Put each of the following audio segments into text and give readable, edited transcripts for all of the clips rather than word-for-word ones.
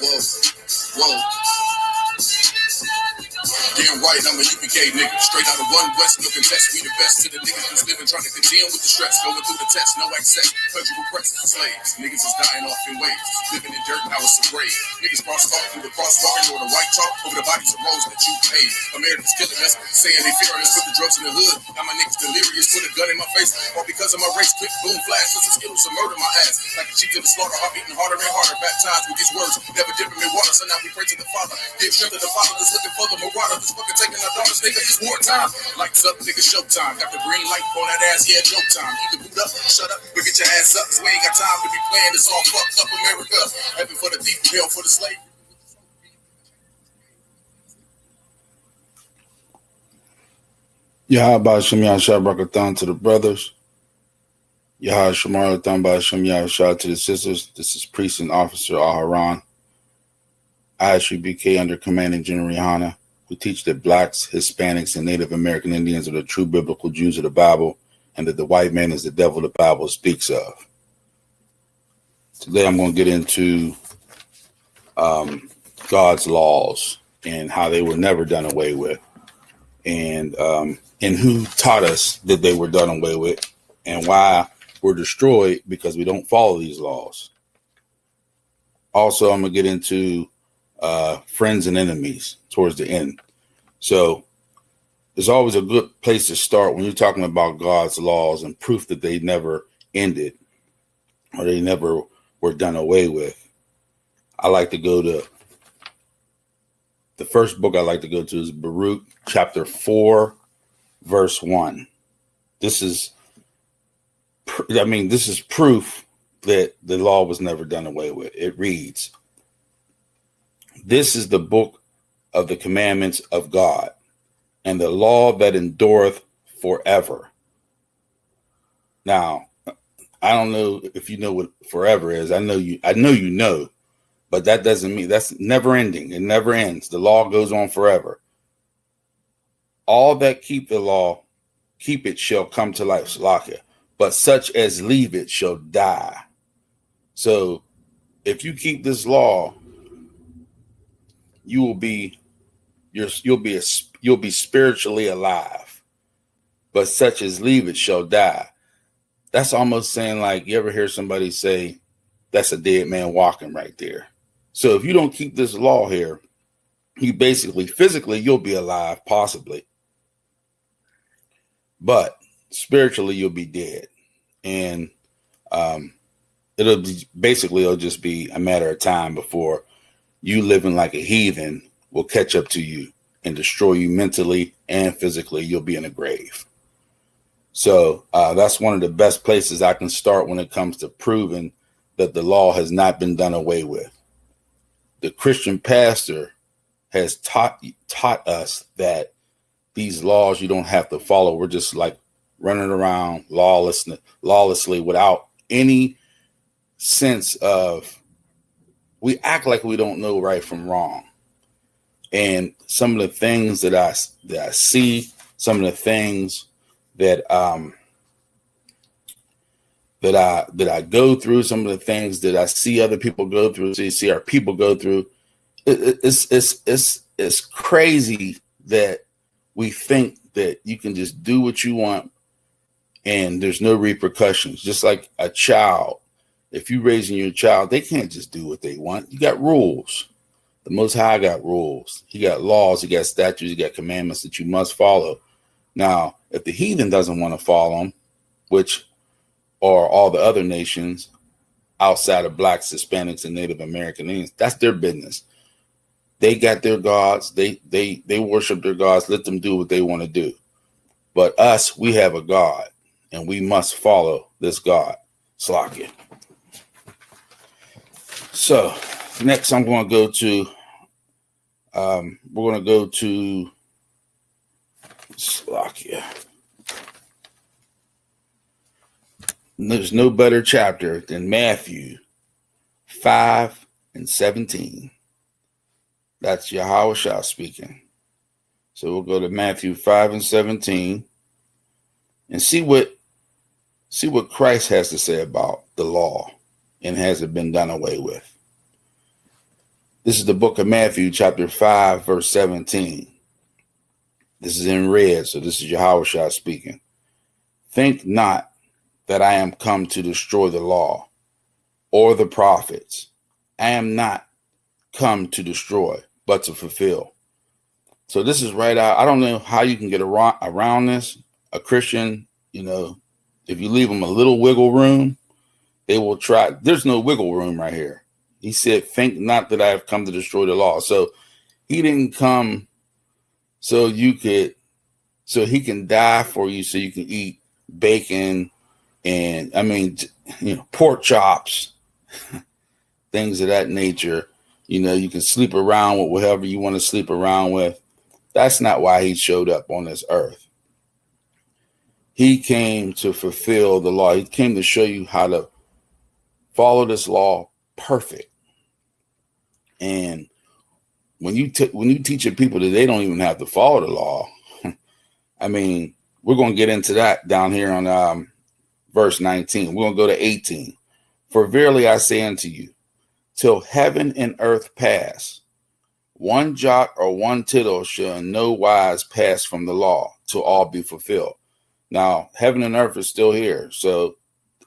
Whoa. Damn right, I'm a UPK nigga. Straight out of one West, no contest. We the best to the niggas who's living, trying to contend with the stress. Going through the test, no access. Conjugal press for slaves. Niggas is dying off in waves. Living in dirt, now it's a grave. Niggas cross talk through the crosswalk or the white chalk over the bodies of roads that you paid. Americans killing us, saying they fearing us, put the drugs in the hood. Now my niggas delirious, put a gun in my face. All because of my race, quick boom flash. Since the Skittles to murder my ass. Like a sheep to the slaughter, I'm beating harder and harder. Baptized with these words, never dipping in water. So now we pray to the Father. Give strength to the Father that's looking for the marauder. This fucking taking our daughters, nigga, it's wartime. Lights up, nigga, showtime. Got the green light on that ass, yeah, joke time. You can boot up, shut up, but get your ass up. Cause we ain't got time to be playing this all fucked up America. Heaven for the thief, hell for the slave. Yahaba Shem Yahshua Brakatan to the brothers. Yahah Shamar Thamba Shem Yahshua to the sisters. This is Priest and Officer Aharon. ISUBK under Commanding General Rihanna. We teach that blacks, Hispanics, and Native American Indians are the true biblical Jews of the Bible, and that the white man is the devil the Bible speaks of. Today I'm going to get into God's laws and how they were never done away with, and who taught us that they were done away with, and why we're destroyed because we don't follow these laws. Also, I'm going to get into friends and enemies towards the end. So it's always a good place to start when you're talking about God's laws and proof that they never ended or they never were done away with. I like to go to the first book I like to go to is Baruch chapter 4, verse 1. This is proof that the law was never done away with. It reads, "This is the book of the commandments of God, and the law that endureth forever." Now, I don't know if you know what forever is. I know you know, but that doesn't mean that's never ending. It never ends. The law goes on forever. All that keep the law, keep it shall come to life, Salakia, but such as leave it shall die. So if you keep this law, you'll be spiritually alive, but such as leave it shall die. That's almost saying, like, you ever hear somebody say that's a dead man walking right there. So if you don't keep this law here, you basically physically you'll be alive possibly, but spiritually you'll be dead, and it'll just be a matter of time before you living like a heathen will catch up to you and destroy you mentally and physically. You'll be in a grave. So that's one of the best places I can start when it comes to proving that the law has not been done away with. The Christian pastor has taught us that these laws you don't have to follow. We're just like running around lawlessly without any sense of, we act like we don't know right from wrong. And some of the things that I see, some of the things that I go through, some of the things that I see other people go through, see our people go through, it's crazy that we think that you can just do what you want and there's no repercussions. Just like a child, if you're raising your child, they can't just do what they want. You got rules. The Most High got rules. He got laws. He got statutes. He got commandments that you must follow. Now, if the heathen doesn't want to follow them, which are all the other nations outside of blacks, Hispanics, and Native American Indians, that's their business. They got their gods. They worship their gods. Let them do what they want to do. But us, we have a God, and we must follow this God. Slakia. So next, I'm going to go to. We're going to go to Slakia. There's no better chapter than Matthew 5:17. That's Yahushua speaking. So we'll go to Matthew 5:17 and see what Christ has to say about the law and has it been done away with. This is the book of Matthew, chapter 5, verse 17. This is in red, so this is Yahushua speaking. Think not that I am come to destroy the law or the prophets. I am not come to destroy, but to fulfill. So this is right out. I don't know how you can get around this. A Christian, if you leave them a little wiggle room, they will try. There's no wiggle room right here. He said, think not that I have come to destroy the law. So he didn't come so he can die for you so you can eat bacon and pork chops, things of that nature. You can sleep around with whatever you want to sleep around with. That's not why he showed up on this earth. He came to fulfill the law. He came to show you how to follow this law perfect. And when you teach people that they don't even have to follow the law, we're going to get into that down here on verse 19. We're going to go to 18. For verily I say unto you, till heaven and earth pass, one jot or one tittle shall in no wise pass from the law till all be fulfilled. Now, heaven and earth is still here, so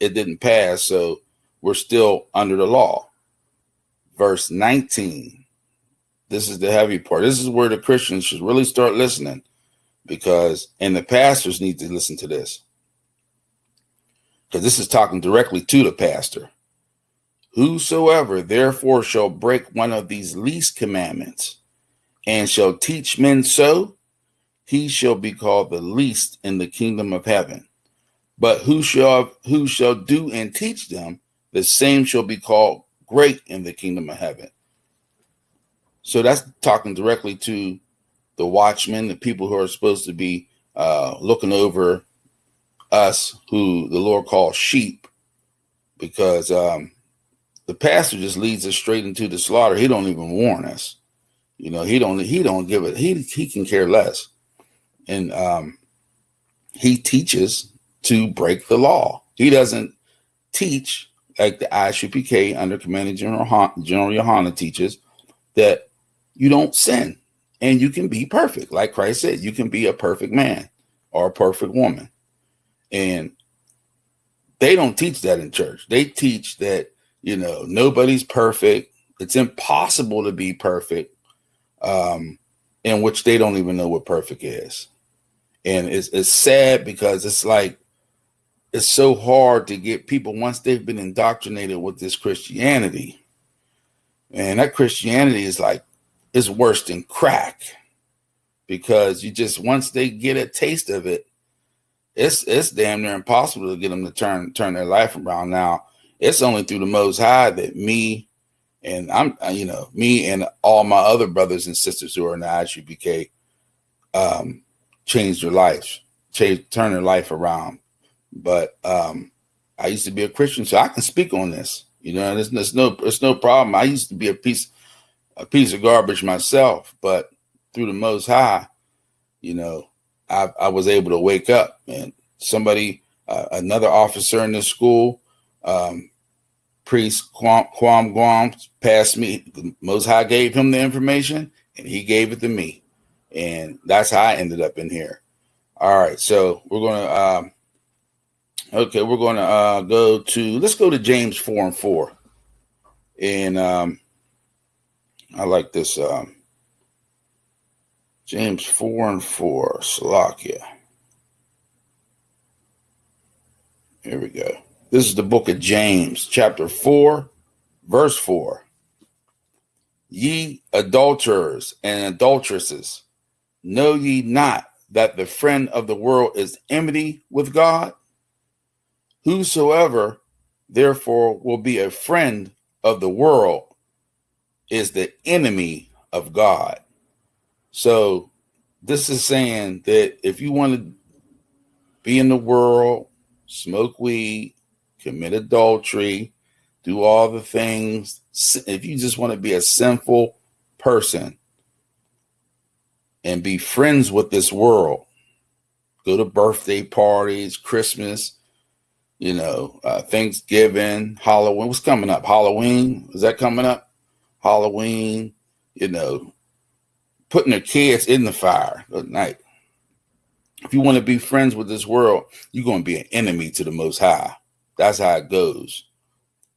it didn't pass, so we're still under the law. Verse 19. This is the heavy part. This is where the Christians should really start listening, and the pastors need to listen to this. Because this is talking directly to the pastor. Whosoever therefore shall break one of these least commandments and shall teach men so, he shall be called the least in the kingdom of heaven. But who shall do and teach them, the same shall be called great in the kingdom of heaven. So that's talking directly to the watchmen, the people who are supposed to be looking over us, who the Lord calls sheep, because the pastor just leads us straight into the slaughter. He don't even warn us. He don't give it. He can care less. And he teaches to break the law. He doesn't teach like the ISUPK under Commander General Yohana teaches that you don't sin and you can be perfect. Like Christ said, you can be a perfect man or a perfect woman. And they don't teach that in church. They teach that, nobody's perfect. It's impossible to be perfect, in which they don't even know what perfect is. And it's sad because it's so hard to get people once they've been indoctrinated with this Christianity. And that Christianity is worse than crack, because once they get a taste of it, it's damn near impossible to get them to turn their life around. Now, it's only through the Most High that me and all my other brothers and sisters who are in the ISUPK changed their lives, turn their life around. But I used to be a Christian, so I can speak on this. There's no problem. I used to be a piece of garbage myself, but through the Most High, I was able to wake up. And somebody, another officer in this school, Priest Kwam Guam, passed me. The Most High gave him the information, and he gave it to me, and that's how I ended up in here. All right, so we're gonna let's go to James 4:4, and I like this James 4:4, Salakia. Here we go. This is the book of James, chapter 4, verse 4. Ye adulterers and adulteresses, know ye not that the friend of the world is enmity with God? Whosoever therefore will be a friend of the world is the enemy of God. So this is saying that if you want to be in the world, smoke weed, commit adultery, do all the things, if you just want to be a sinful person and be friends with this world, go to birthday parties, Christmas, Thanksgiving, Halloween. What's coming up? Halloween? Is that coming up? Halloween, you know, putting their kids in the fire at night. If you want to be friends with this world, you're going to be an enemy to the Most High. That's how it goes.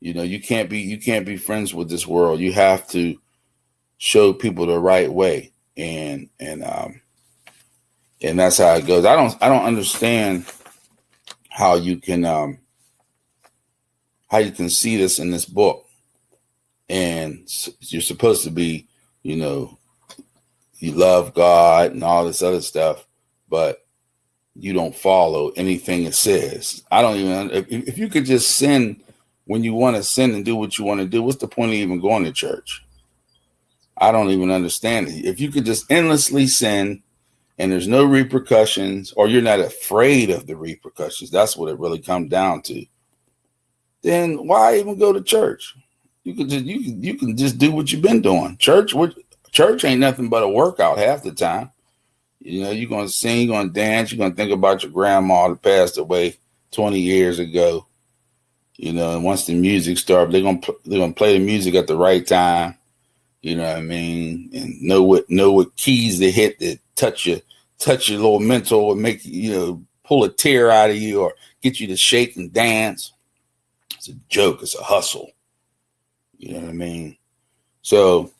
You know, you can't be friends with this world. You have to show people the right way, and that's how it goes. I don't understand how you can see this in this book, and you're supposed to be, you know, you love God and all this other stuff, but you don't follow anything it says. I don't even, if you could just sin when you want to sin and do what you want to do, what's the point of even going to church? I don't even understand it. If you could just endlessly sin and there's no repercussions, or you're not afraid of the repercussions, that's what it really comes down to, then why even go to church? You can just do what you've been doing. Church ain't nothing but a workout half the time. You know, you're going to sing, you're going to dance, you're going to think about your grandma that passed away 20 years ago. You know, and once the music starts, they're going to play the music at the right time. You know what I mean? And know what keys to hit that touch your little mental and make you, you know, pull a tear out of you or get you to shake and dance. It's a joke. It's a hustle. You know what I mean? So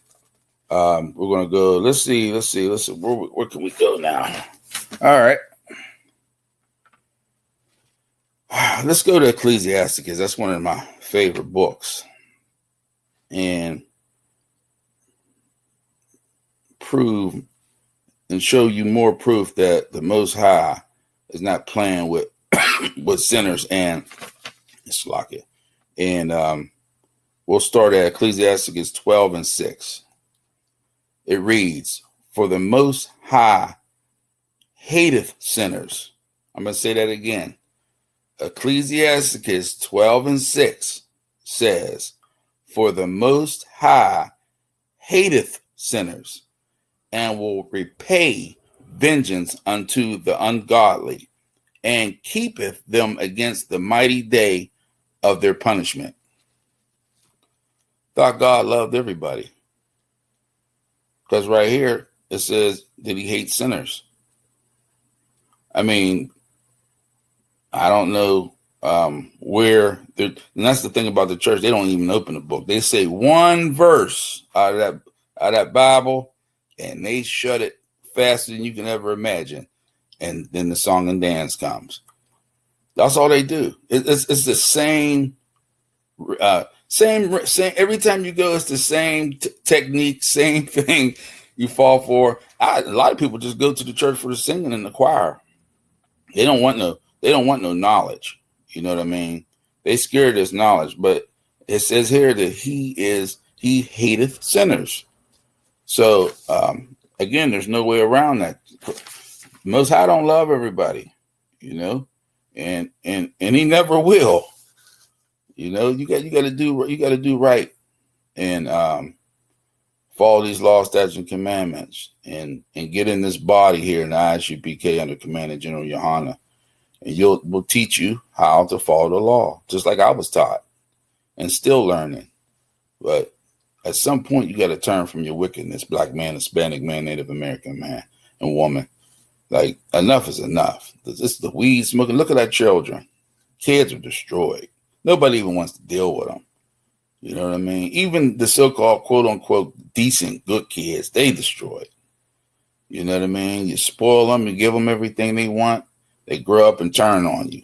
we're gonna go. Let's see. Where can we go now? All right. Let's go to Ecclesiasticus. That's one of my favorite books, and prove and show you more proof that the Most High is not playing with with sinners and Slakia. And we'll start at Ecclesiasticus 12:6. It reads, "For the Most High hateth sinners." I'm going to say that again. Ecclesiasticus 12:6 says, "For the Most High hateth sinners, and will repay vengeance unto the ungodly, and keepeth them against the mighty day of their punishment." Thought God loved everybody. Because right here it says that he hates sinners. I mean, I don't know where, and that's the thing about the church. They don't even open the book. They say one verse out of that Bible, and they shut it faster than you can ever imagine. And then the song and dance comes. That's all they do. It's the same, same. Every time you go, it's the same technique, same thing you fall for. A lot of people just go to the church for the singing and the choir. They don't want no knowledge. You know what I mean? They scared this knowledge, but it says here that he hateth sinners. So again, there's no way around that. Most High don't love everybody, you know, and he never will. You know, you got to do right, and follow these laws, statutes, and commandments, and get in this body here in the ISUPK under command of General Yohana, and we'll teach you how to follow the law, just like I was taught, and still learning. But at some point, you got to turn from your wickedness, black man, Hispanic man, Native American man, and woman. Like, enough is enough. This is the weed smoking. Look at our children. Kids are destroyed. Nobody even wants to deal with them. You know what I mean? Even the so-called, quote-unquote, decent, good kids, they destroyed. You know what I mean? You spoil them, you give them everything they want, they grow up and turn on you.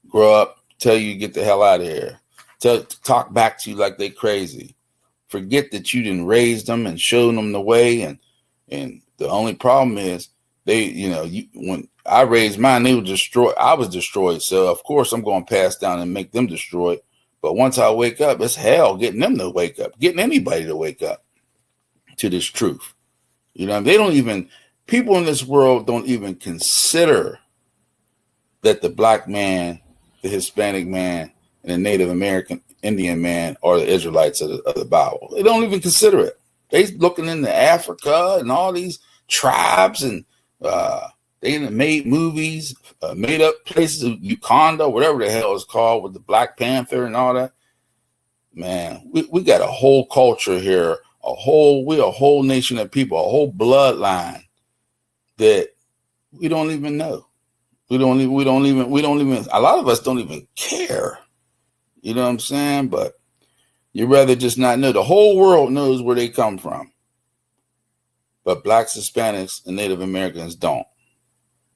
Grow up, tell you to get the hell out of here. Talk back to you like they crazy. Forget that you didn't raise them and show them the way. And the only problem is, when I raised mine, they were destroyed. I was destroyed. So, of course, I'm going to pass down and make them destroyed. But once I wake up, it's hell getting them to wake up, getting anybody to wake up to this truth. You know, people in this world don't even consider that the black man, the Hispanic man, and the Native American Indian man are the Israelites of the Bible. They don't even consider it. They looking into Africa and all these tribes, and they made movies, made up places of Uganda, whatever the hell it's called, with the Black Panther and all that. Man, we got a whole culture here we're a whole nation of people, a whole bloodline that we don't even know. We don't even, a lot of us don't even care. You know what I'm saying? But you'd rather just not know. The whole world knows where they come from. But blacks, Hispanics, and Native Americans don't.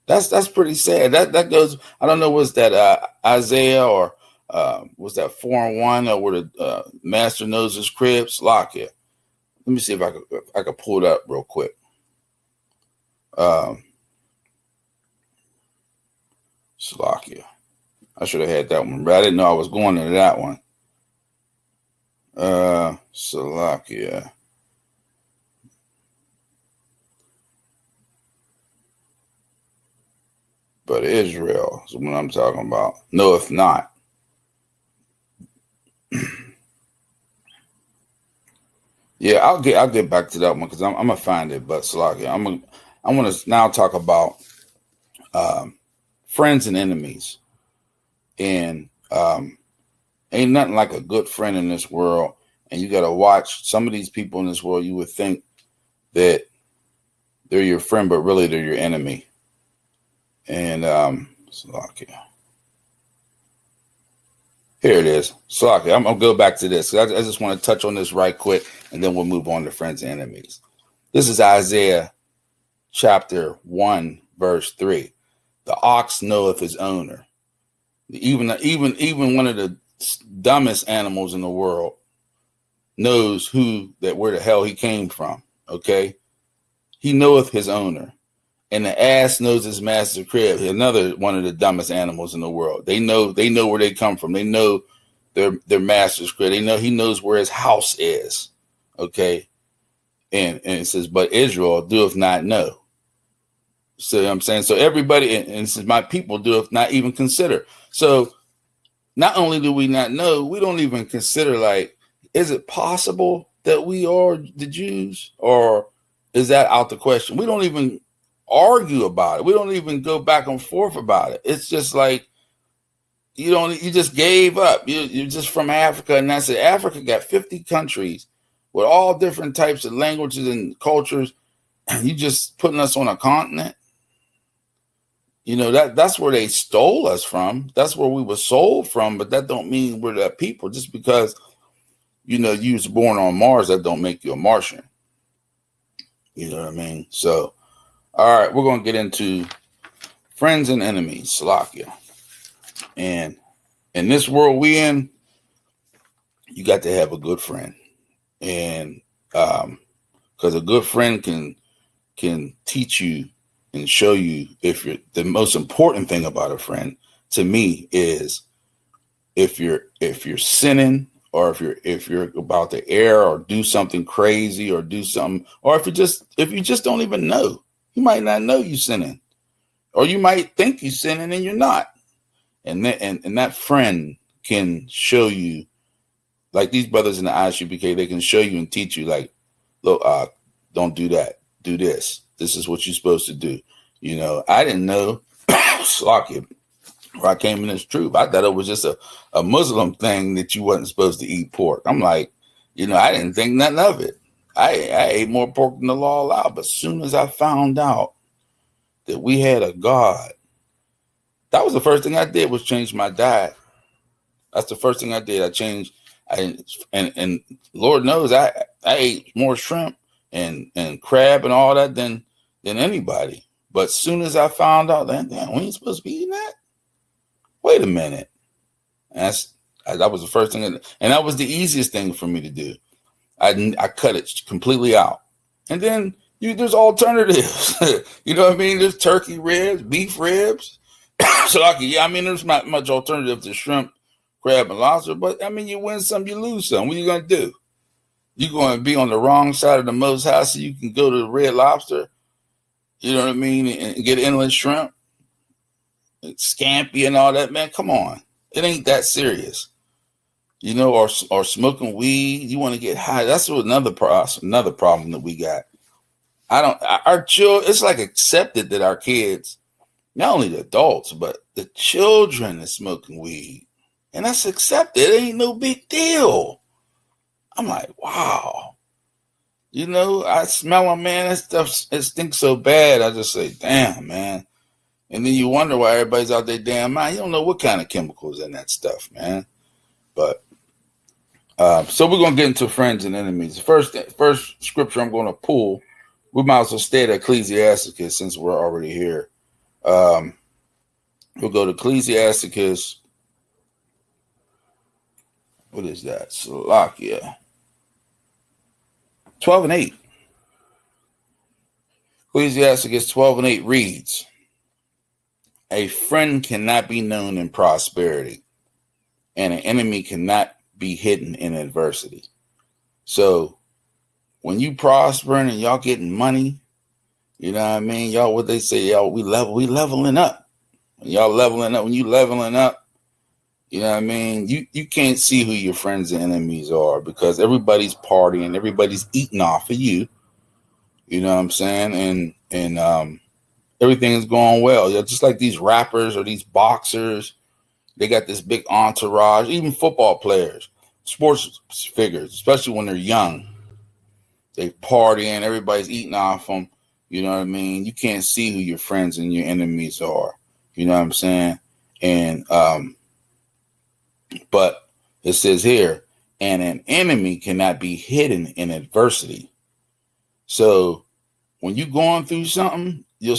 That's pretty sad. That goes, I don't know, was that Isaiah or was that 4-1 or where the master knows his crib? Slakia. Let me see if I could pull it up real quick. Slakia. I should have had that one, but I didn't know I was going into that one. Salakia. But Israel is what I'm talking about. No, if not. Yeah, I'll get back to that one because I'm gonna find it. But Salakia, I want to now talk about friends and enemies, and ain't nothing like a good friend in this world. And you got to watch some of these people in this world. You would think that they're your friend, but really they're your enemy. And Salakia. Here it is. Salakia. I'm gonna go back to this. I just want to touch on this right quick, and then we'll move on to friends and enemies. This is Isaiah chapter 1, verse 3. The ox knoweth his owner. Even one of the dumbest animals in the world knows where the hell he came from. Okay, he knoweth his owner, and the ass knows his master's crib. Another one of the dumbest animals in the world. They know where they come from. They know their master's crib. He knows where his house is. Okay, and it says, but Israel doeth not know. So I'm saying, so everybody, and it says, my people doeth not even consider. So not only do we not know, we don't even consider, like, is it possible that we are the Jews, or is that out the question? We don't even argue about it. We don't even go back and forth about it. It's just like you just gave up. You're just from Africa, and that's it. Africa got 50 countries with all different types of languages and cultures. You just putting us on a continent. You know, that's where they stole us from. That's where we were sold from, but that don't mean we're that people. Just because, you know, you was born on Mars, that don't make you a Martian. You know what I mean? So, all right, we're going to get into friends and enemies, Salakia. And in this world we in, you got to have a good friend. And because a good friend can teach you and show you the most important thing about a friend to me is if you're sinning, or if you're about to err or do something crazy or do something, or if you just don't even know. You might not know you sinning, or you might think you sinning and you're not. And that friend can show you, like these brothers in the ISUPK, they can show you and teach you, like, look, don't do that. Do this. This is what you're supposed to do. You know, I didn't know, Slakia, where I came in this truth. I thought it was just a Muslim thing that you wasn't supposed to eat pork. I'm like, you know, I didn't think nothing of it. I ate more pork than the law allowed. But as soon as I found out that we had a God, that was the first thing I did, was change my diet. That's the first thing I did. I changed. And Lord knows I ate more shrimp and crab and all that than anybody. But as soon as I found out that, damn, we ain't supposed to be eating that. Wait a minute. And that was the first thing, and that was the easiest thing for me to do. I cut it completely out. And then there's alternatives. You know what I mean? There's turkey ribs, beef ribs. So there's not much alternative to shrimp, crab, and lobster. But I mean, you win some, you lose some. What are you gonna do? You're going to be on the wrong side of the Most High so you can go to the Red Lobster, you know what I mean, and get inland shrimp, and scampi and all that, man. Come on. It ain't that serious. You know, or smoking weed. You want to get high. That's another problem that we got. Our children, it's like accepted that our kids, not only the adults, but the children is smoking weed. And that's accepted. It ain't no big deal. I'm like, wow. You know, I smell them, man. That stuff, it stinks so bad. I just say, damn, man. And then you wonder why everybody's out there damn mind. You don't know what kind of chemicals in that stuff, man. But so we're gonna get into friends and enemies. First scripture I'm gonna pull. We might as well stay at Ecclesiasticus since we're already here. We'll go to Ecclesiasticus. What is that? Salakia. 12 and 8. Ecclesiasticus 12 and 8 reads, a friend cannot be known in prosperity, and an enemy cannot be hidden in adversity. So when you prospering and y'all getting money, you know what I mean? Y'all, what they say, y'all, we leveling up. When y'all leveling up, when you leveling up, you know what I mean? You can't see who your friends and enemies are because everybody's partying, everybody's eating off of you. You know what I'm saying? And everything is going well. You know, just like these rappers or these boxers, they got this big entourage. Even football players, sports figures, especially when they're young, they partying, everybody's eating off them. You know what I mean? You can't see who your friends and your enemies are. You know what I'm saying? And but it says here, and an enemy cannot be hidden in adversity. So when you're going through something, you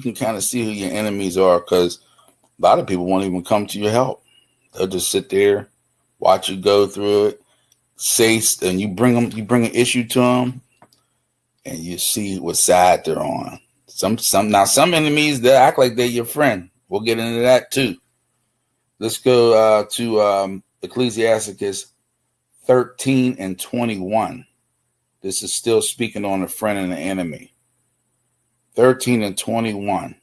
can kind of see who your enemies are because a lot of people won't even come to your help. They'll just sit there, watch you go through it, and you bring an issue to them, and you see what side they're on. Some enemies, they act like they're your friend. We'll get into that too. Let's go to Ecclesiasticus 13 and 21. This is still speaking on a friend and an enemy. 13 and 21.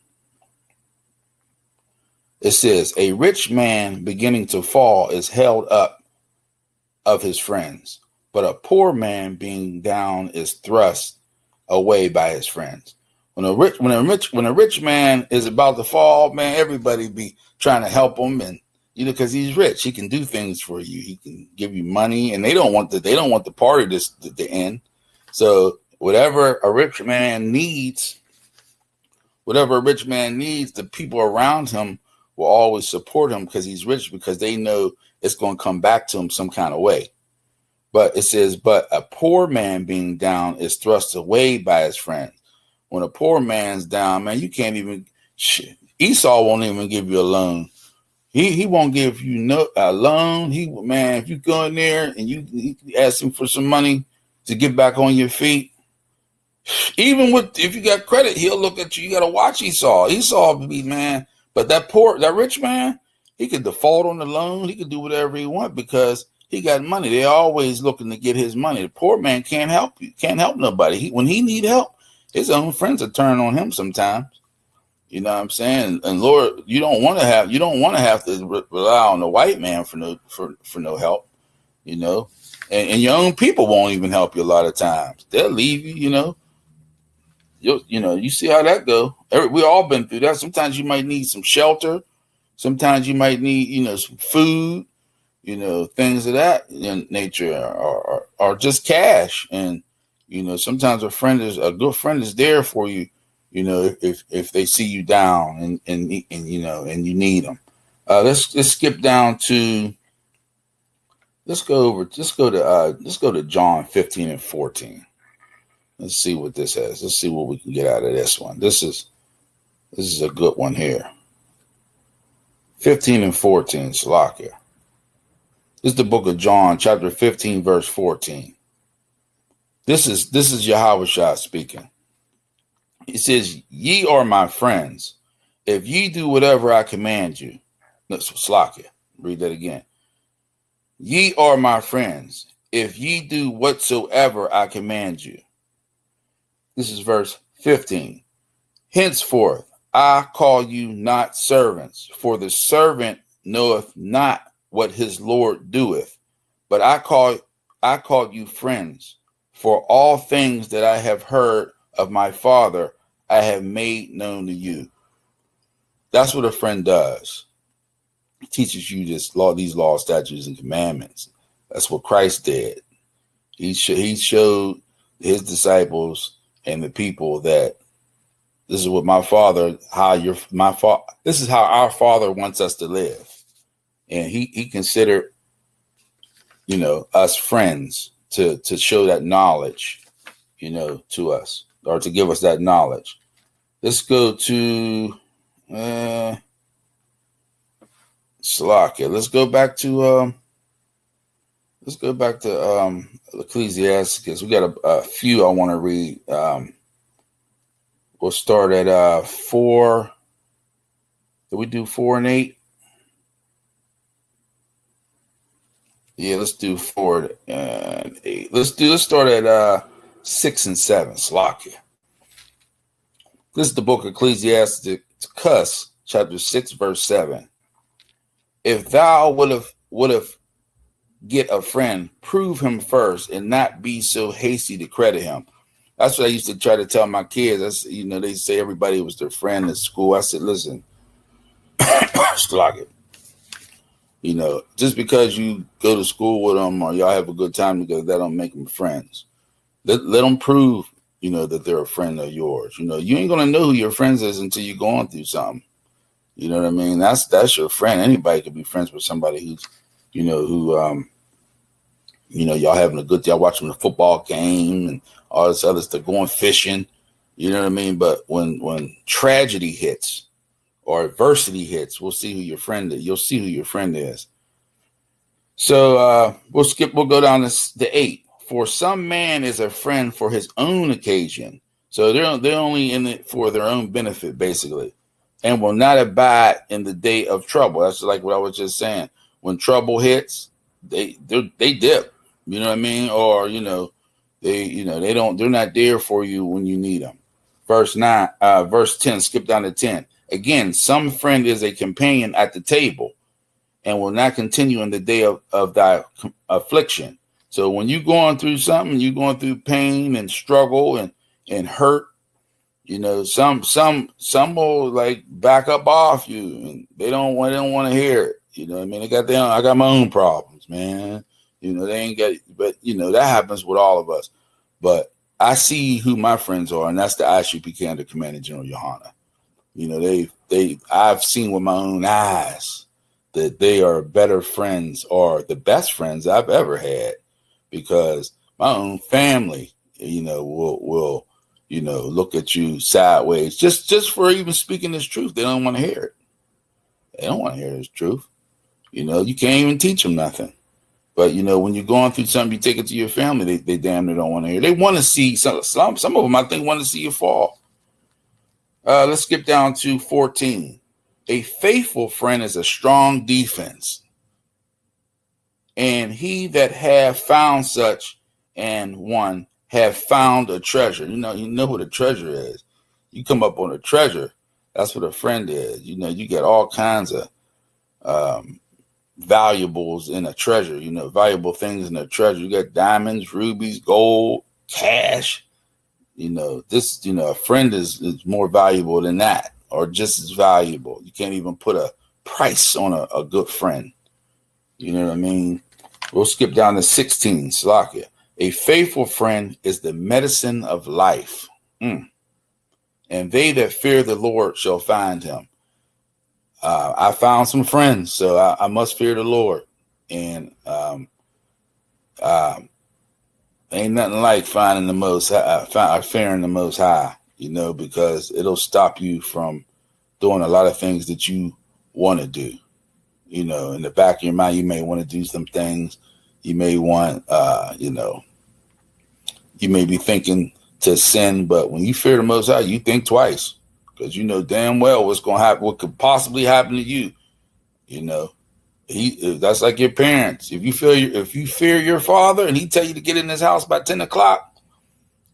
It says, a rich man beginning to fall is held up of his friends, but a poor man being down is thrust away by his friends. When a rich man is about to fall, man, everybody be trying to help him, and because he's rich, he can do things for you. He can give you money, and they don't want the party to end. So whatever a rich man needs, the people around him will always support him because he's rich, because they know it's going to come back to him some kind of way. But it says, but a poor man being down is thrust away by his friends. When a poor man's down, man, you can't even, Esau won't even give you a loan. He won't give you a loan. If you go in there and you ask him for some money to get back on your feet, even if you got credit, he'll look at you. You got to watch Esau. Esau be, man, but that rich man, he could default on the loan. He could do whatever he wants because he got money. They're always looking to get his money. The poor man can't help you. Can't help nobody. When he need help, his own friends are turning on him sometimes. You know what I'm saying? And Lord, you don't want to have to rely on the white man for no help. You know, and your own people won't even help you a lot of times. They'll leave you. You see how that go. We all been through that. Sometimes you might need some shelter. Sometimes you might need, some food, things of that nature, or just cash. And, sometimes a good friend is there for you, if they see you down and you need them. Let's skip down to, let's go to John 15 and 14. Let's see what this has. Let's see what we can get out of this one. This is a good one here. 15 and 14, Salakia. This is the book of John, chapter 15, verse 14. This is Yahweh Shah speaking. He says, ye are my friends, if ye do whatever I command you. No, Salakia. Read that again. Ye are my friends, if ye do whatsoever I command you. This is verse 15. Henceforth, I call you not servants, for the servant knoweth not what his Lord doeth, but I call you friends, for all things that I have heard of my Father, I have made known to you. That's what a friend does. He teaches you these laws, statutes, and commandments. That's what Christ did. He showed his disciples and the people that this is what my father, this is how our Father wants us to live. And he considered, us friends to show that knowledge, to us, or to give us that knowledge. Let's go to Slovakia. Let's go back to Ecclesiasticus. We got a few I want to read. We'll start at 4. Did we do 4 and 8? Yeah, let's do 4 and 8. Let's start at 6 and 7. Slovakia. This is the book of Ecclesiasticus, chapter 6, verse 7. If thou would have get a friend, prove him first, and not be so hasty to credit him. That's what I used to try to tell my kids. They say everybody was their friend at school. I said, listen, Slovakia. Just because you go to school with them or y'all have a good time together, that don't make them friends. Let them prove, that they're a friend of yours. You ain't going to know who your friends is until you're going through something. You know what I mean? That's your friend. Anybody could be friends with somebody who's, y'all having a good, y'all watching the football game and all this other stuff, going fishing. You know what I mean? But when tragedy hits or adversity hits, we'll see who your friend is. You'll see who your friend is. So we'll go down to 8. For some man is a friend for his own occasion. So they're only in it for their own benefit, basically, and will not abide in the day of trouble. That's like what I was just saying. When trouble hits, they dip. You know what I mean? Or they're not there for you when you need them. Verse 10. Skip down to 10. Again, some friend is a companion at the table, and will not continue in the day of thy affliction. So when you're going through something, you're going through pain and struggle and hurt, some will like back up off you, and they don't want to hear it. You know what I mean? I got my own problems, man. They ain't got, but that happens with all of us. But I see who my friends are, and that's the ISUPK under Commander General Yohana. I've seen with my own eyes that they are better friends or the best friends I've ever had, because my own family, will look at you sideways just for even speaking this truth. They don't want to hear it. They don't want to hear this truth. You can't even teach them nothing. But, when you're going through something, you take it to your family, they damn near don't want to hear. They want to see, some of them, I think, want to see you fall. Let's skip down to 14. A faithful friend is a strong defense, and he that have found such and one have found a treasure. You know what a treasure is. You come up on a treasure, that's what a friend is. You get all kinds of valuables in a treasure, valuable things in a treasure. You got diamonds, rubies, gold, cash. A friend is more valuable than that, or just as valuable. You can't even put a price on a good friend. You know what I mean? We'll skip down to 16, Slovakia. A faithful friend is the medicine of life. And they that fear the Lord shall find him. I found some friends, so I must fear the Lord. And ain't nothing like finding the Most High, fearing the Most High, because it'll stop you from doing a lot of things that you want to do. In the back of your mind, you may want to do some things. You may want, you may be thinking to sin, but when you fear the Most High, you think twice, because you know damn well what's going to happen, what could possibly happen to you. That's like your parents. If you fear your father and he tell you to get in his house by 10 o'clock,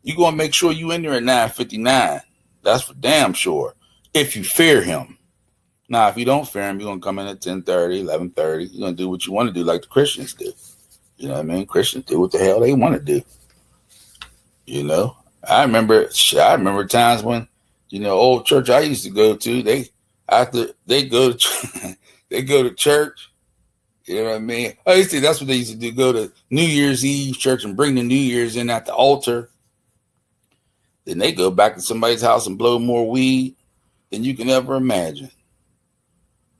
you're going to make sure you in there at 9:59. That's for damn sure. If you fear him. Now, if you don't fear him, you're going to come in at 10:30, 11:30. You're going to do what you want to do, like the Christians do. You know what I mean? Christians do what the hell they want to do. I remember times when, old church I used to go to, they go to church. You know what I mean? That's what they used to do. Go to New Year's Eve church and bring the New Year's in at the altar. then they go back to somebody's house and blow more weed than you can ever imagine.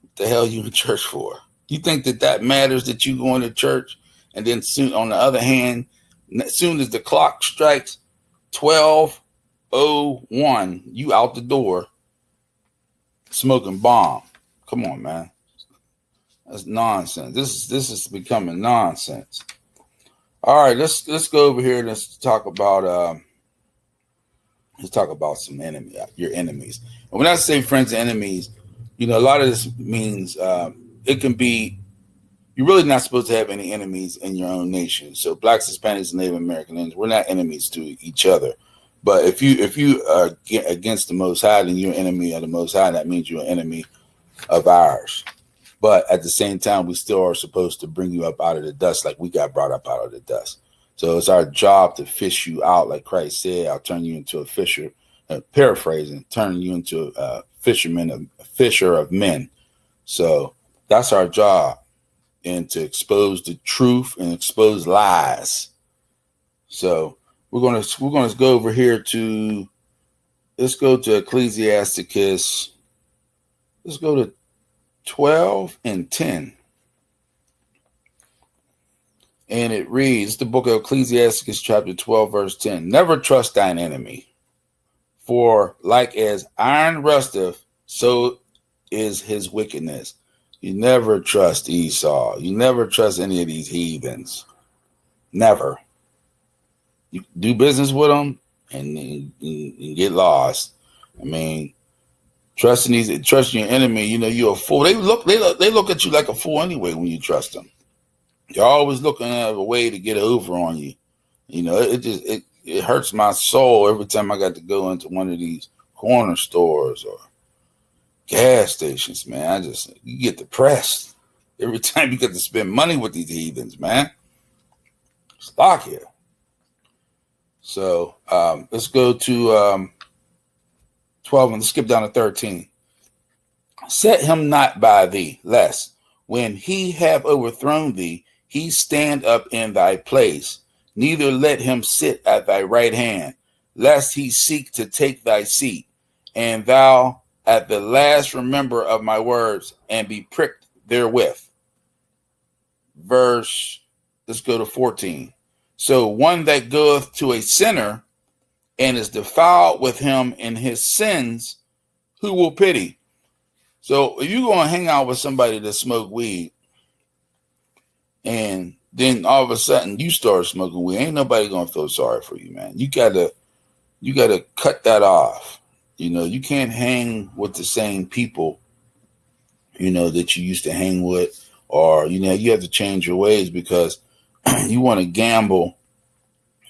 What the hell are you in church for? You think that matters, that you going to church, and then soon, on the other hand, as soon as the clock strikes 12:01, you out the door smoking bomb. Come on, man. That's nonsense. This is becoming nonsense. All right, let's go over here and let's talk about some enemy, your enemies. And when I say friends and enemies, a lot of this means it can be, you're really not supposed to have any enemies in your own nation. So blacks, Hispanics, and Native Americans, we're not enemies to each other. But if you are against the Most High, then you're an enemy of the Most High. That means you're an enemy of ours. But at the same time, we still are supposed to bring you up out of the dust like we got brought up out of the dust. So it's our job to fish you out, like Christ said, I'll turn you into a fisher, paraphrasing, turning you into a fisher of men. So that's our job, and to expose the truth and expose lies. So we're gonna go over here to, let's go to Ecclesiasticus. Let's go to 12 and 10. And it reads, the book of Ecclesiasticus chapter 12, verse 10. Never trust thine enemy, for like as iron rusteth, so is his wickedness. You never trust Esau. You never trust any of these heathens. Never. You do business with them and get lost. I mean, trusting your enemy, you're a fool. They look at you like a fool anyway when you trust them. You're always looking at a way to get over on you. It hurts my soul every time I got to go into one of these corner stores or gas stations, man. You get depressed every time you get to spend money with these heathens, man. Stock here. So let's go to 12 and let's skip down to 13. Set him not by thee, lest when he have overthrown thee, he stand up in thy place. Neither let him sit at thy right hand, lest he seek to take thy seat. And thou at the last remember of my words, and be pricked therewith. Let's go to 14. So one that goeth to a sinner and is defiled with him in his sins, who will pity? So if you're going to hang out with somebody that smoke weed, and then all of a sudden you start smoking weed, ain't nobody going to feel sorry for you, man. You got to cut that off. You can't hang with the same people, that you used to hang with, or, you have to change your ways because you want to gamble,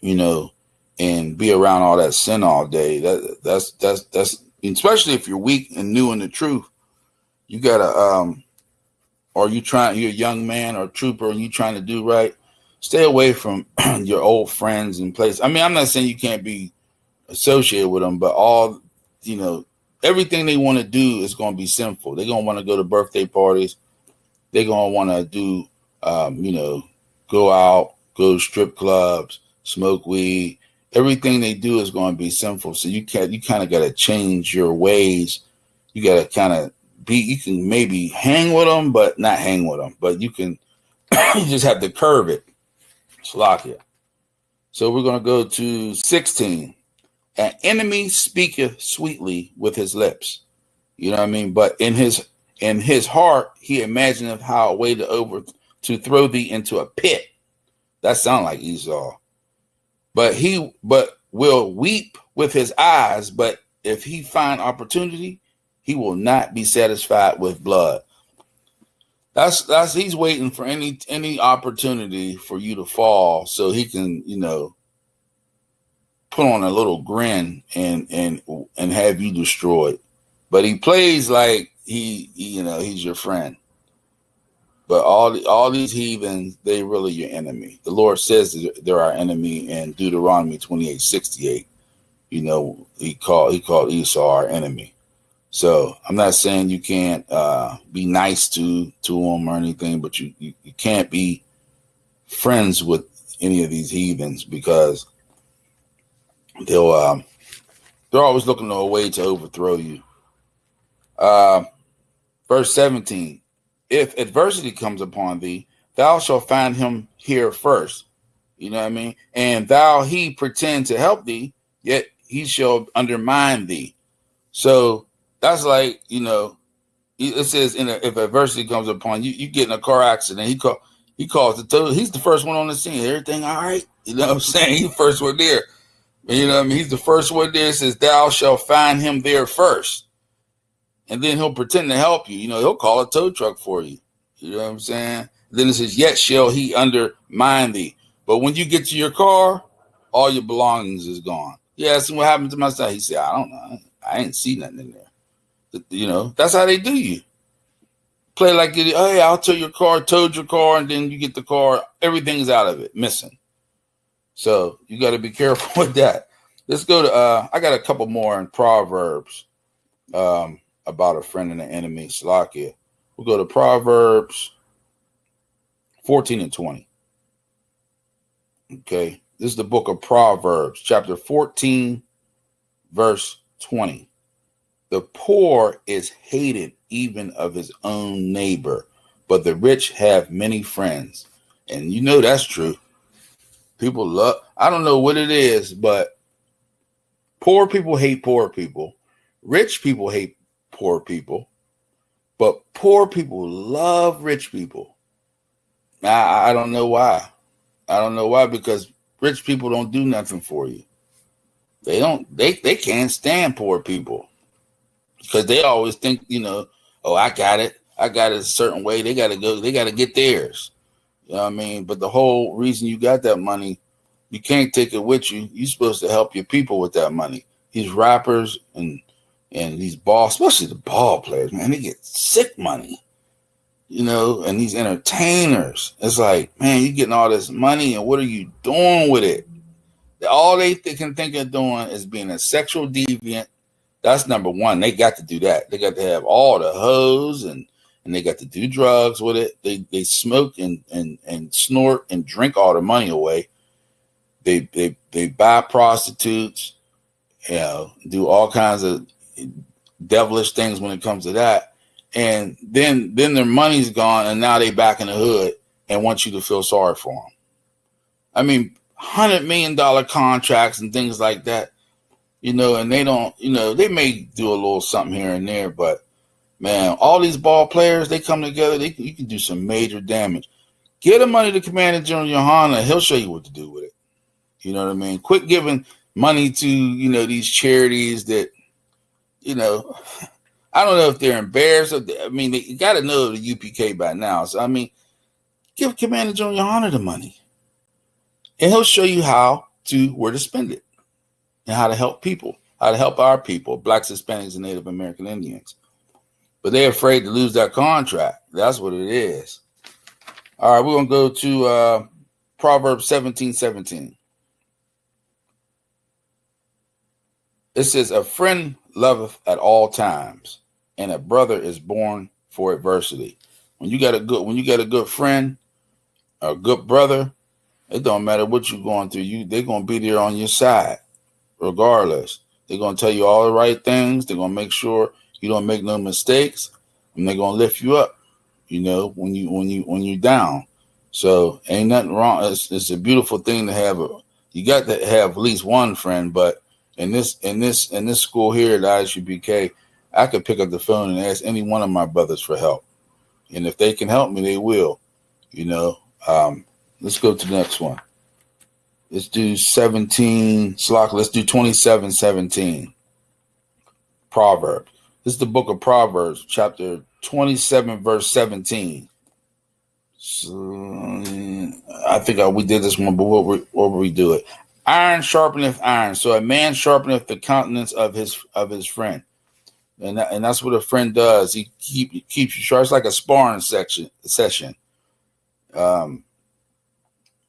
and be around all that sin all day. That's especially if you're weak and new in the truth. You gotta or you're a young man or trooper and you trying to do right. Stay away from your old friends and places. I mean, I'm not saying you can't be associated with them, but everything they want to do is going to be sinful. They're going to want to go to birthday parties. They're going to want to do, go out, go to strip clubs, smoke weed. Everything they do is going to be sinful. So you kind of got to change your ways. You got to kind of you can maybe hang with them, but not hang with them. But you can, you just have to curb it. Slakia. So we're going to go to 16. An enemy speaketh sweetly with his lips. You know what I mean? But in his heart, he imagineth how a way to throw thee into a pit. That sounds like Esau. But will weep with his eyes, but if he find opportunity, he will not be satisfied with blood. That's he's waiting for any opportunity for you to fall so he can, put on a little grin and have you destroyed. But he plays like he's your friend. But all these heathens, they really your enemy. The Lord says they're our enemy in Deuteronomy 28:68. He called Esau our enemy. So I'm not saying you can't be nice to them or anything, but you can't be friends with any of these heathens because they'll They're always looking for a way to overthrow you. Verse 17, if adversity comes upon thee, thou shalt find him here first. You know what I mean? And he pretend to help thee, yet he shall undermine thee. So that's like, it says if adversity comes upon you, you get in a car accident. He calls the tow. He's the first one on the scene. Everything all right? You know what I'm saying? He's the first one there. You know what I mean? He's the first one there. It says, thou shalt find him there first. And then he'll pretend to help you. He'll call a tow truck for you. You know what I'm saying? Then it says, yet shall he undermine thee. But when you get to your car, all your belongings is gone. Yeah, that's what happened to my son. He said, I don't know. I ain't see nothing in there. That's how they do you. Play like, hey, I'll tow your car, towed your car, and then you get the car, everything's out of it, missing. So you got to be careful with that. Let's go to, I got a couple more in Proverbs about a friend and an enemy, Salakia. We'll go to Proverbs 14 and 20. Okay, this is the book of Proverbs, chapter 14, verse 20. The poor is hated even of his own neighbor, but the rich have many friends. And that's true. People love, I don't know what it is, but poor people hate poor people. Rich people hate poor people, but poor people love rich people. I don't know why. I don't know why, because rich people don't do nothing for you. They can't stand poor people because they always think, oh, I got it a certain way. They got to get theirs. You know what I mean? But the whole reason you got that money, you can't take it with you. You're supposed to help your people with that money. These rappers and these especially the ball players, man, they get sick money. And these entertainers, it's like, man, you're getting all this money, and what are you doing with it? All they can think of doing is being a sexual deviant. That's number one. They got to do that. They got to have all the hoes, and they got to do drugs with it. They smoke and snort and drink all the money away. They buy prostitutes, do all kinds of devilish things when it comes to that. And then their money's gone, and now they back in the hood and want you to feel sorry for them. I mean, $100 million contracts and things like that, and they don't, they may do a little something here and there, but man, all these ball players, they come together, you can do some major damage. Get the money to Commander General Yohana, he'll show you what to do with it. You know what I mean? Quit giving money to, these charities that, I don't know if they're embarrassed. You got to know the UPK by now. So, give Commander General Yohana the money. And he'll show you where to spend it and how to help people, how to help our people, Blacks, Hispanics, and Native American Indians. But they're afraid to lose that contract. That's what it is. All right, we're going to go to Proverbs 17:17. It says, a friend loveth at all times, and a brother is born for adversity. When you got a good friend, a good brother, it don't matter what you're going through. They're going to be there on your side, regardless. They're going to tell you all the right things. They're going to make sure you don't make no mistakes, and they're going to lift you up, when you're down. So ain't nothing wrong. It's a beautiful thing to have. You got to have at least one friend, but in this school here at ISUPK, I could pick up the phone and ask any one of my brothers for help. And if they can help me, they will. Let's go to the next one. Let's do 17. Let's do 27:17. Proverbs. This is the book of Proverbs, chapter 27, verse 17. So, I think we did this one, but what we do it? Iron sharpeneth iron, so a man sharpeneth the countenance of his friend, and that's what a friend does. He keeps you sharp. It's like a sparring session.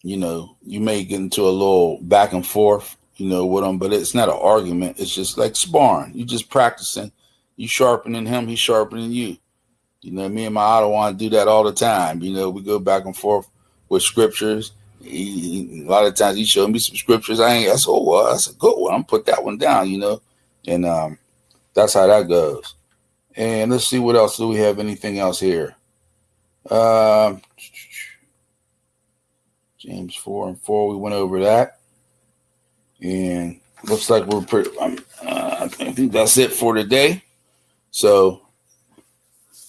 You may get into a little back and forth, with him, but it's not an argument. It's just like sparring. You just practicing. You sharpening him, he's sharpening you. Me and my Ottawa do that all the time. We go back and forth with scriptures. A lot of times he showed me some scriptures. I said, oh, well, that's a good one. I'm put that one down, And that's how that goes. And let's see what else. Do we have anything else here? James 4:4. We went over that. And looks like we're pretty. I think that's it for today. So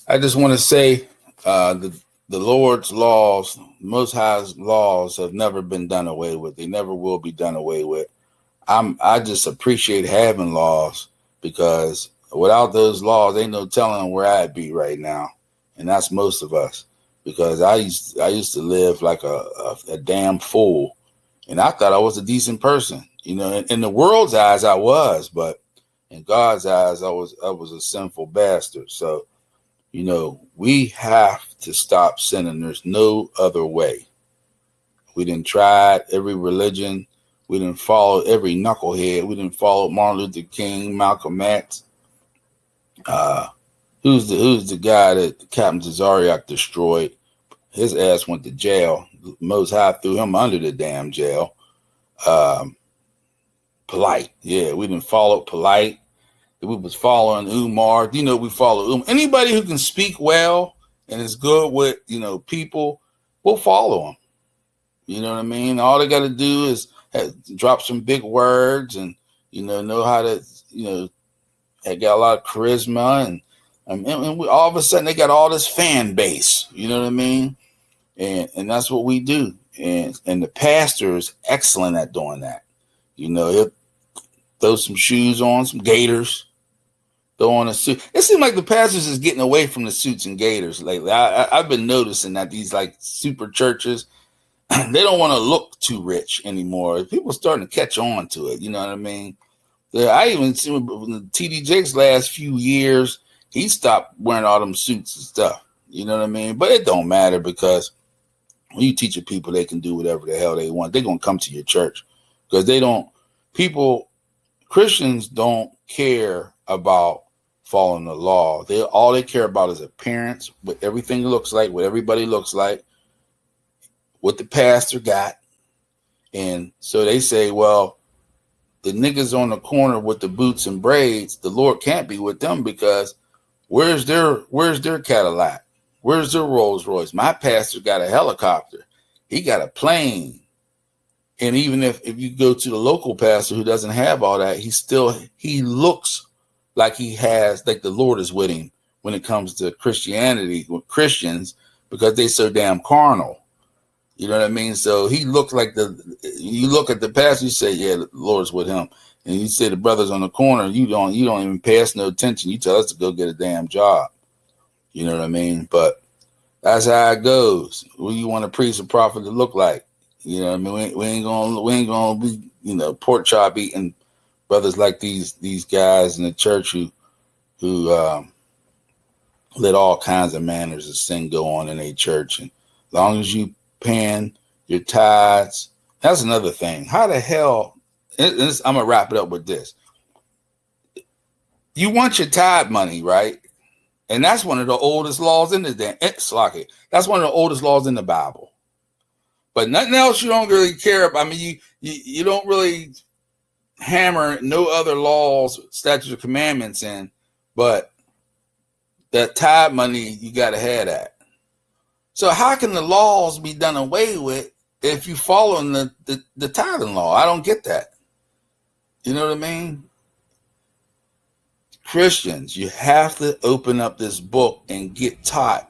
I just want to say the Lord's laws, Most High's laws, have never been done away with. They never will be done away with. I just appreciate having laws, because without those laws, ain't no telling where I'd be right now, and that's most of us. Because I used to live like a damn fool, and I thought I was a decent person. You know, in the world's eyes, I was, but in God's eyes, I was a sinful bastard. So, you know, we have to stop sinning. There's no other way. We didn't try every religion. We didn't follow every knucklehead. We didn't follow Martin Luther King, Malcolm X. Who's the guy that Captain Zariak destroyed? His ass went to jail. Most High threw him under the damn jail. Polite. Yeah, we didn't follow Polite. We was following Umar. You know, we follow Umar. Anybody who can speak well and is good with, you know, people, we'll follow them. You know what I mean? All they got to do is drop some big words and, you know how to, you know, they got a lot of charisma and all of a sudden they got all this fan base. You know what I mean? And that's what we do. And the pastor is excellent at doing that. You know, he'll throw some shoes on, some gaiters, throw on a suit. It seems like the pastors is getting away from the suits and gaiters lately. I've been noticing that these like super churches, they don't want to look too rich anymore. People are starting to catch on to it. You know what I mean? I even see TD Jakes last few years, he stopped wearing all them suits and stuff. You know what I mean? But it don't matter, because when you teach people they can do whatever the hell they want, they're going to come to your church, because Christians don't care about following the law. All they care about is appearance, what everything looks like, what everybody looks like, what the pastor got. And so they say, well, the niggas on the corner with the boots and braids, the Lord can't be with them, because where's their Cadillac? Where's their Rolls Royce? My pastor got a helicopter. He got a plane. And even if you go to the local pastor who doesn't have all that, he looks like he has, like the Lord is with him when it comes to Christianity, with Christians, because they so damn carnal. You know what I mean? So he looked like you look at the pastor, you say, yeah, the Lord's with him. And you say the brothers on the corner, you don't even pay us no attention. You tell us to go get a damn job. You know what I mean? But that's how it goes. What do you want a priest or prophet to look like? You know what I mean? We ain't gonna be, you know, pork chop eating brothers like these guys in the church who let all kinds of manners of sin go on in a church. And as long as you paying your tithes, that's another thing. How the hell? I'm gonna wrap it up with this. You want your tithe money, right? And that's one of the oldest laws in the damn. That's one of the oldest laws in the Bible. But nothing else you don't really care about. I mean, you don't really hammer no other laws, statutes, or commandments in, but that tithe money, you got to have that. So how can the laws be done away with if you following the tithing law? I don't get that. You know what I mean? Christians, you have to open up this book and get taught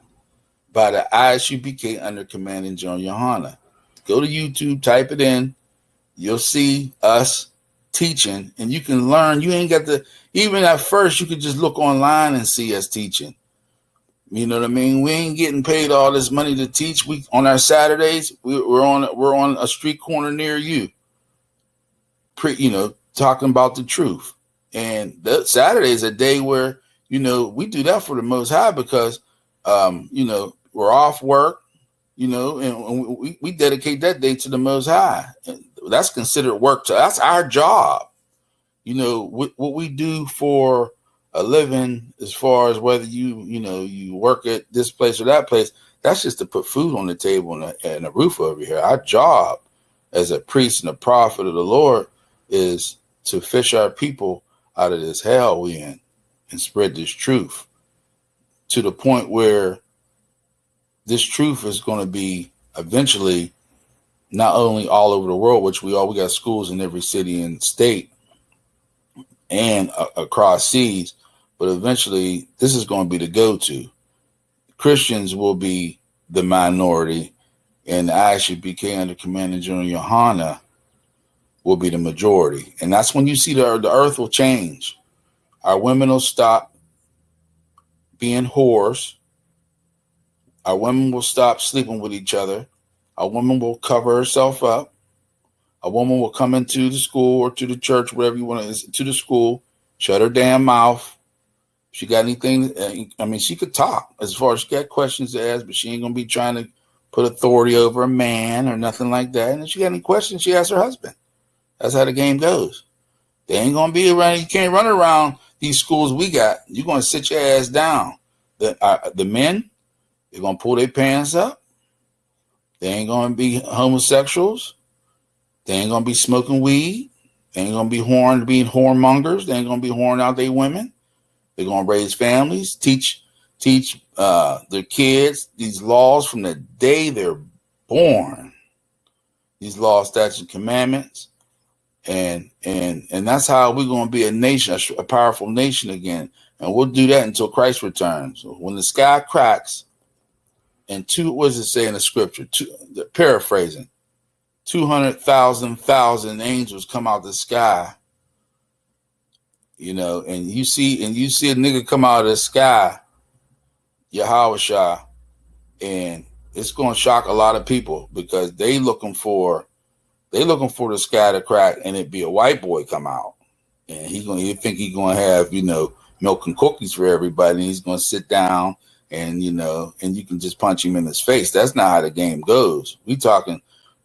by the ISUPK under commanding John Yohana. Go to YouTube, type it in. You'll see us teaching, and you can learn. You ain't got to, even at first, you could just look online and see us teaching. You know what I mean? We ain't getting paid all this money to teach. We on our Saturdays, we're on a street corner near you. Talking about the truth. And the Saturday is a day where, we do that for the Most High because, we're off work, and we dedicate that day to the Most High. And that's considered work. That's our job. What we do for a living, as far as whether you work at this place or that place, that's just to put food on the table and a roof over here. Our job as a priest and a prophet of the Lord is to fish our people out of this hell we in and spread this truth to the point where this truth is going to be eventually not only all over the world, which we got schools in every city and state and across seas, but eventually this is going to be the go-to. Christians will be the minority, and ISUPK under Commander General Yohana will be the majority. And that's when you see the earth will change. Our women will stop being whores. Our women will stop sleeping with each other. A woman will cover herself up. A woman will come into the school or to the church, whatever you want to the school, shut her damn mouth. If she got anything, she could talk as far as she got questions to ask, but she ain't going to be trying to put authority over a man or nothing like that. And if she got any questions, she asks her husband. That's how the game goes. They ain't going to be around. You can't run around these schools we got. You're going to sit your ass down. The men, they're going to pull their pants up. They ain't going to be homosexuals. They ain't going to be smoking weed. They ain't going to be being whoremongers. They ain't going to be whoring out their women. They're going to raise families, teach their kids these laws from the day they're born. These laws, statutes, and commandments. And that's how we're going to be a nation, a powerful nation again. And we'll do that until Christ returns. So when the sky cracks, and what does it say in the scripture? Paraphrasing, 200,000 angels come out the sky, and you see a nigga come out of the sky, Yahweh, and it's going to shock a lot of people because they looking for the sky to crack and it be a white boy come out, and he think he gonna have milk and cookies for everybody, and he's gonna sit down and and you can just punch him in his face. That's not how the game goes. We talking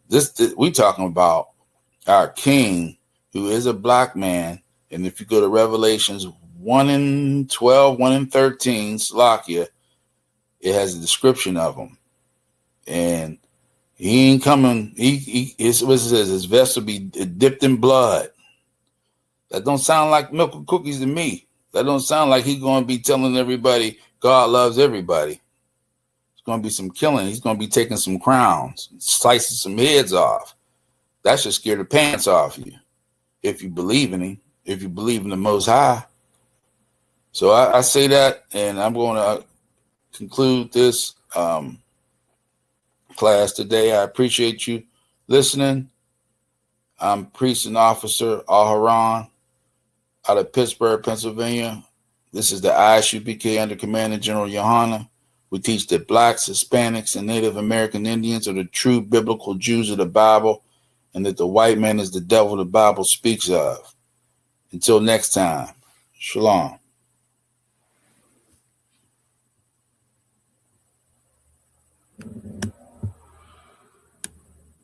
about our king, who is a black man. And if you go to Revelations 1:12, 1:13, Slakia, it has a description of him. And he ain't coming. His vest will be dipped in blood. That don't sound like milk and cookies to me. That don't sound like he's going to be telling everybody God loves everybody. It's going to be some killing. He's going to be taking some crowns, slicing some heads off. That should scare the pants off you if you believe in him, if you believe in the Most High. So I say that, and I'm going to conclude this class today. I appreciate you listening. I'm Priest and Officer Al-Haran out of Pittsburgh, Pennsylvania. This is the ISUPK under Commander General Yohana. We teach that blacks, Hispanics, and Native American Indians are the true biblical Jews of the Bible, and that the white man is the devil the Bible speaks of. Until next time, shalom.